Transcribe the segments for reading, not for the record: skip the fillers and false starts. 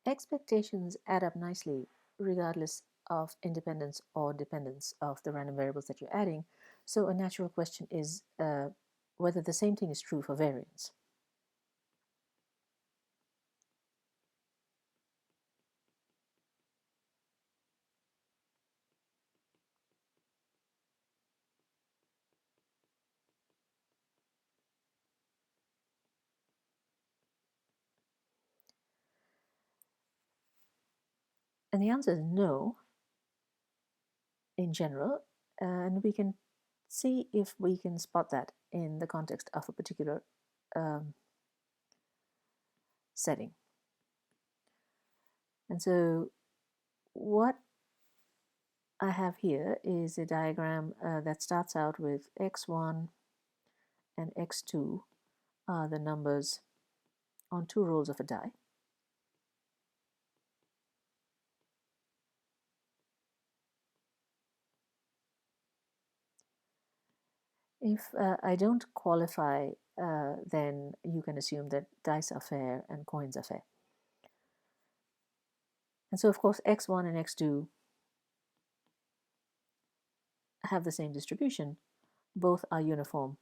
Expectations add up nicely regardless of independence or dependence of the random variables that you're adding. So a natural question is whether the same thing is true for variance. And the answer is no in general, and we can see if we can spot that in the context of a particular setting. And so what I have here is a diagram that starts out with x1 and x2 are the numbers on two rolls of a die. If I don't qualify, then you can assume that dice are fair and coins are fair. And so, of course, x1 and x2 have the same distribution. Both are uniform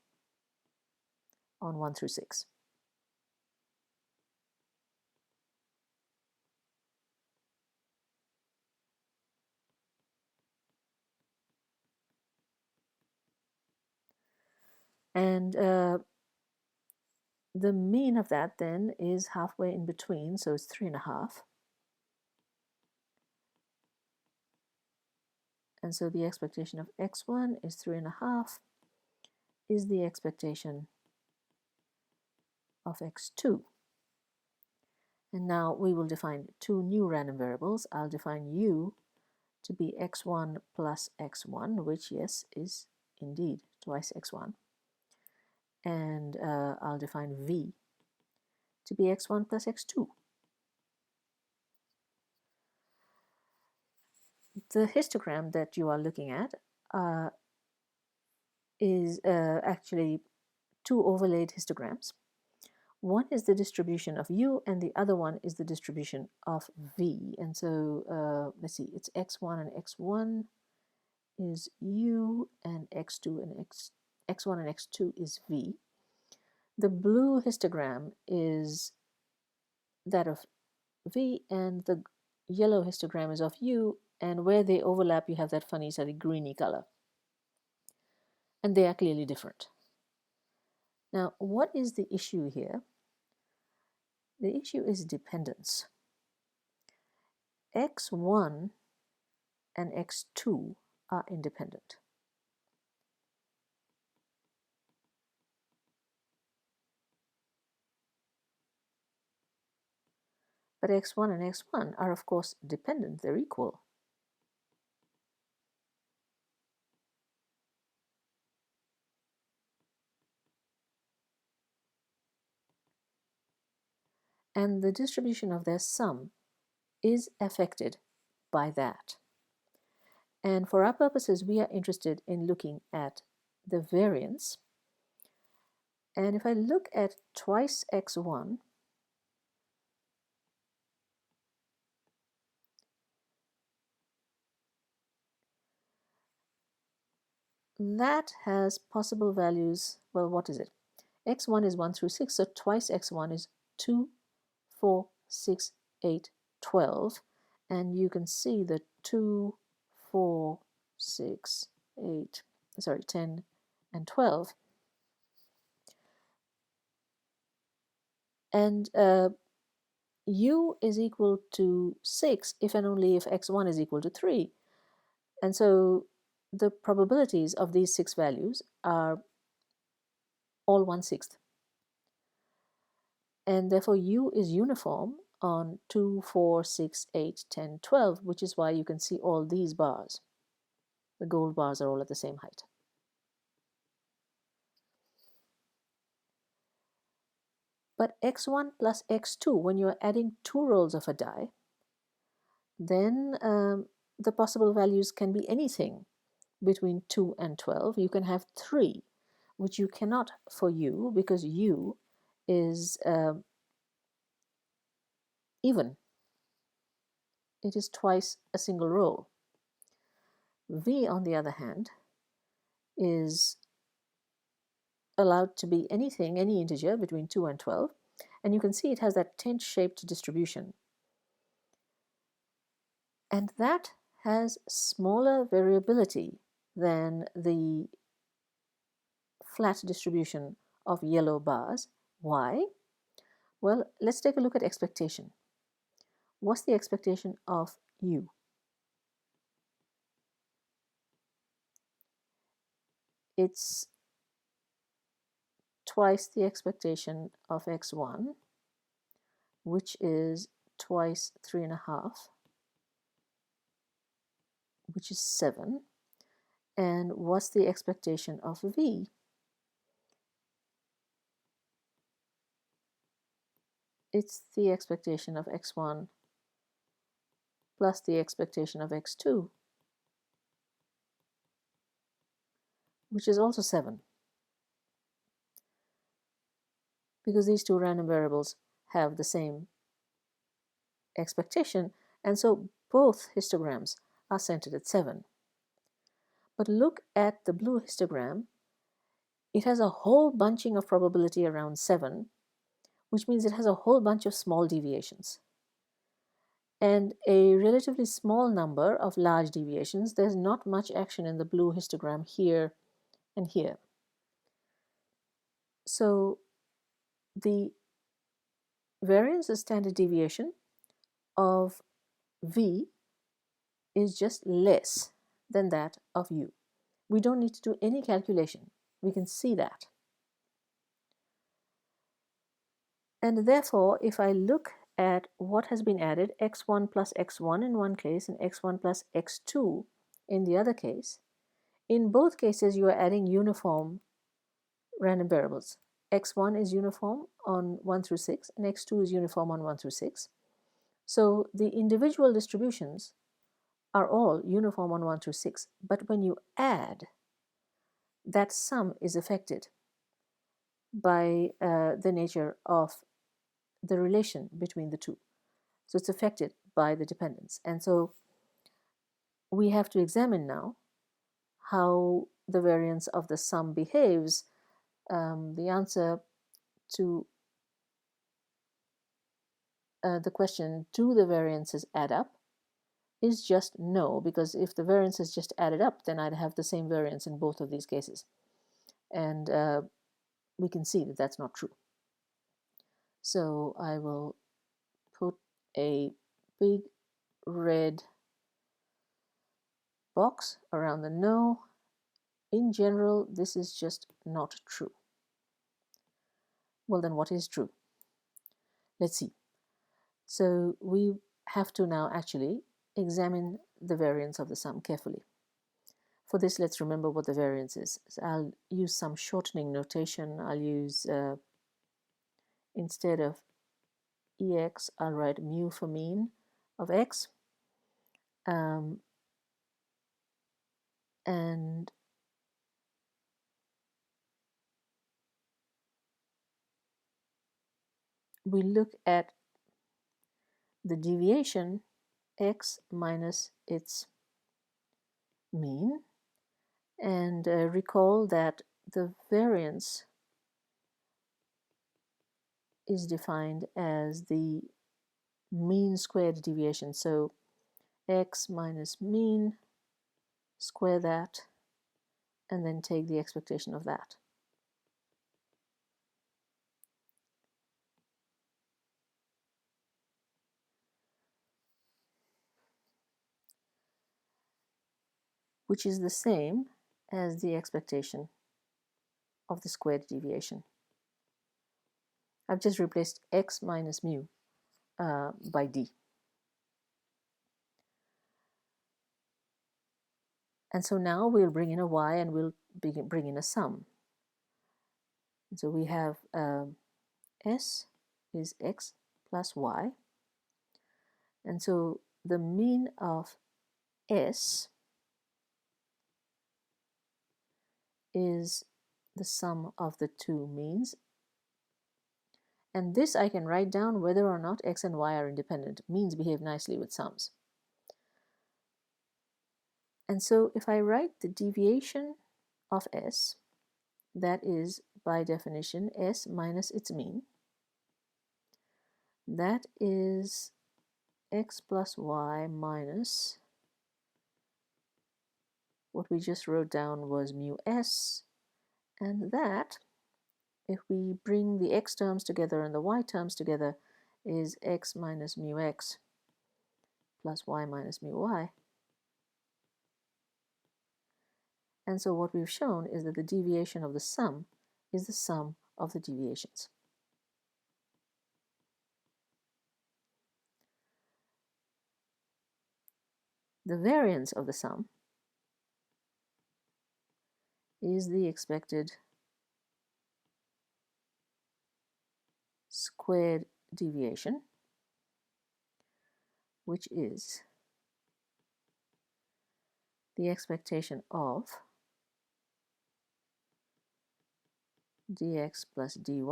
on 1 through 6. And the mean of that then is halfway in between, so it's 3.5. And so the expectation of x1 is 3.5, is the expectation of x2. And now we will define two new random variables. I'll define u to be x1 plus x1, which, yes, is indeed twice x1. And I'll define v to be x1 plus x2. The histogram that you are looking at is actually two overlaid histograms. One is the distribution of u, and the other one is the distribution of v. And so let's see, it's x1 and x1 is u, and x2 and x1 and x2 is v. The blue histogram is that of v, and the yellow histogram is of u, and where they overlap you have that funny sort of greeny color. And they are clearly different. Now, what is the issue here? The issue is dependence. x1 and x2 are independent. But x1 and x1 are, of course, dependent. They're equal. And the distribution of their sum is affected by that. And for our purposes, we are interested in looking at the variance. And if I look at twice x1, that has possible values. Well, what is it? x1 is 1 through 6, so twice x1 is 2, 4, 6, 8, 12. And you can see the 2, 4, 6, 8, sorry, 10, and 12. And u is equal to 6 if and only if x1 is equal to 3. And so the probabilities of these 6 values are all 1/6. And therefore u is uniform on 2, 4, 6, 8, 10, 12, which is why you can see all these bars. The gold bars are all at the same height. But x1 plus x2, when you're adding two rolls of a die, then the possible values can be anything between 2 and 12. You can have 3, which you cannot for u, because u is even. it is twice a single row. V, on the other hand, is allowed to be anything, any integer between 2 and 12, and you can see it has that tent-shaped distribution. And that has smaller variability than the flat distribution of yellow bars. Why? Well, let's take a look at expectation. What's the expectation of U? It's twice the expectation of x1, which is twice 3.5, which is 7. And what's the expectation of V? It's the expectation of x1 plus the expectation of x2, which is also 7. Because these two random variables have the same expectation, and so both histograms are centered at 7. But look at the blue histogram. It has a whole bunching of probability around 7, which means it has a whole bunch of small deviations. And a relatively small number of large deviations. There's not much action in the blue histogram here and here. So the variance of standard deviation of V is just less than that of U. We don't need to do any calculation. We can see that. And therefore, if I look at what has been added, x1 plus x1 in one case and x1 plus x2 in the other case, in both cases you are adding uniform random variables. x1 is uniform on 1 through 6 and x2 is uniform on 1 through 6. So the individual distributions are all uniform on 1 through 6. But when you add, that sum is affected by the nature of the relation between the two. So it's affected by the dependence. And so we have to examine now how the variance of the sum behaves. The answer to the question, do the variances add up, is just no, because if the variances just added up, then I'd have the same variance in both of these cases. And we can see that that's not true. So I will put a big red box around the no. In general, this is just not true. Well, then what is true? Let's see. So we have to now actually examine the variance of the sum carefully. For this, let's remember what the variance is. So I'll use some shortening notation. I'll use, instead of ex, I'll write mu for mean of x. And we look at the deviation x minus its mean, and recall that the variance is defined as the mean squared deviation. So x minus mean, square that, and then take the expectation of that. Which is the same as the expectation of the squared deviation. I've just replaced x minus mu by d. And so now we'll bring in a y and we'll bring in a sum. And so we have s is x plus y. And so the mean of s is the sum of the two means. And this I can write down whether or not x and y are independent. Means behave nicely with sums. And so if I write the deviation of S, that is by definition S minus its mean, that is x plus y minus what we just wrote down was mu S, and that, if we bring the x terms together and the y terms together, is x minus mu x plus y minus mu y. And so what we've shown is that the deviation of the sum is the sum of the deviations. The variance of the sum is the expected squared deviation, which is the expectation of dx plus dy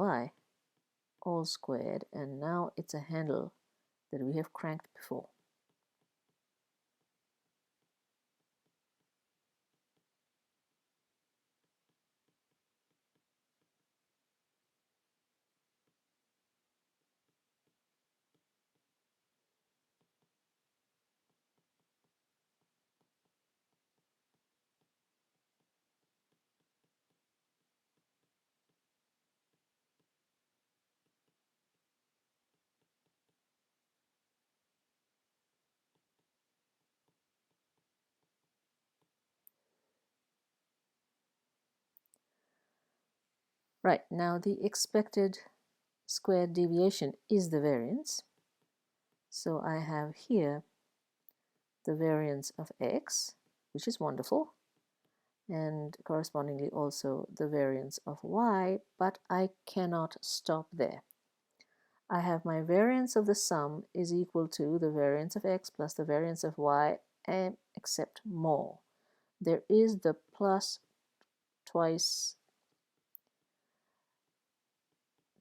all squared, and now it's a handle that we have cranked before. Right, now the expected squared deviation is the variance. So I have here the variance of x, which is wonderful, and correspondingly also the variance of y, but I cannot stop there. I have my variance of the sum is equal to the variance of x plus the variance of y, and except more. There is the plus twice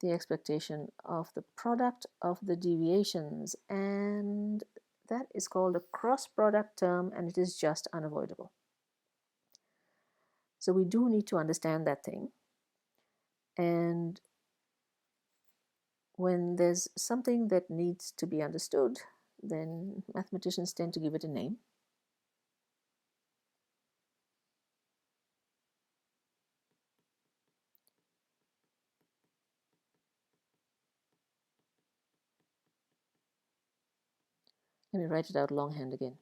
the expectation of the product of the deviations, and that is called a cross product term, and it is just unavoidable. So we do need to understand that thing, and when there's something that needs to be understood, then mathematicians tend to give it a name. Let me write it out longhand again.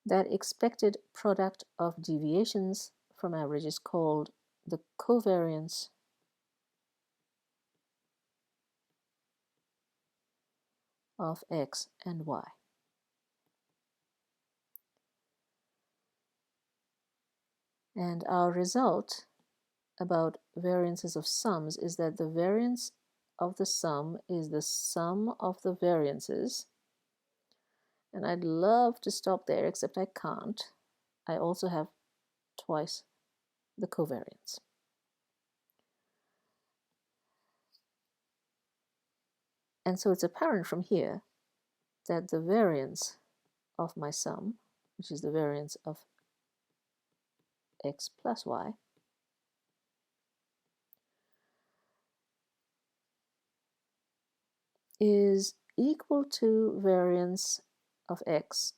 That expected product of deviations from average is called the covariance of x and y. And our result about variances of sums is that the variance of the sum is the sum of the variances. And I'd love to stop there, except I can't. I also have twice the covariance. And so it's apparent from here that the variance of my sum, which is the variance of x plus y, is equal to variance of x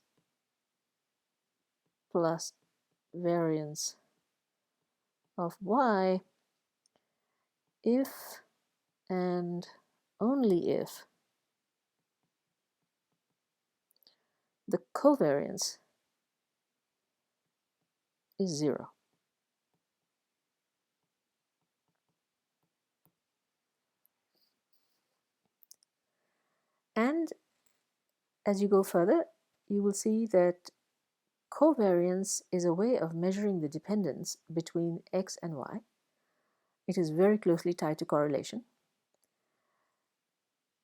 plus variance of y if and only if the covariance is 0. And as you go further, you will see that covariance is a way of measuring the dependence between x and y. It is very closely tied to correlation.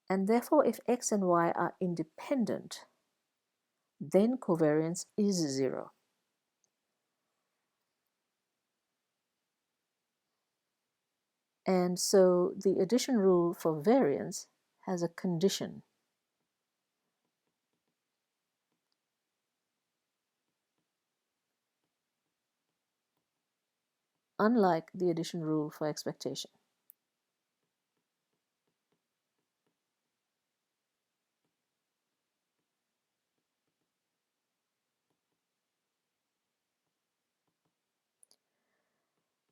And therefore, if x and y are independent, then covariance is 0. And so the addition rule for variance has a condition. Unlike the addition rule for expectation.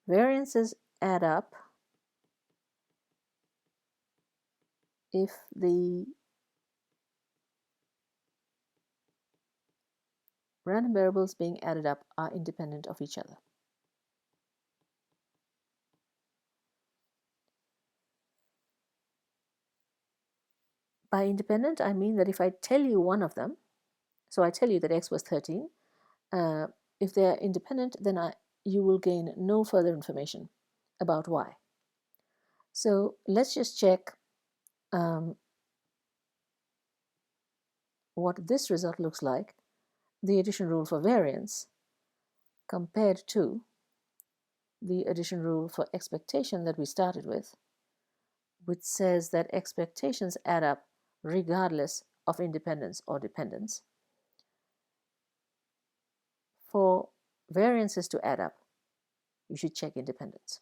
Variances add up if the random variables being added up are independent of each other. By independent, I mean that if I tell you one of them, so I tell you that x was 13, if they are independent, then you will gain no further information about y. So let's just check what this result looks like, the addition rule for variance, compared to the addition rule for expectation that we started with, which says that expectations add up regardless of independence or dependence. For variances to add up, you should check independence.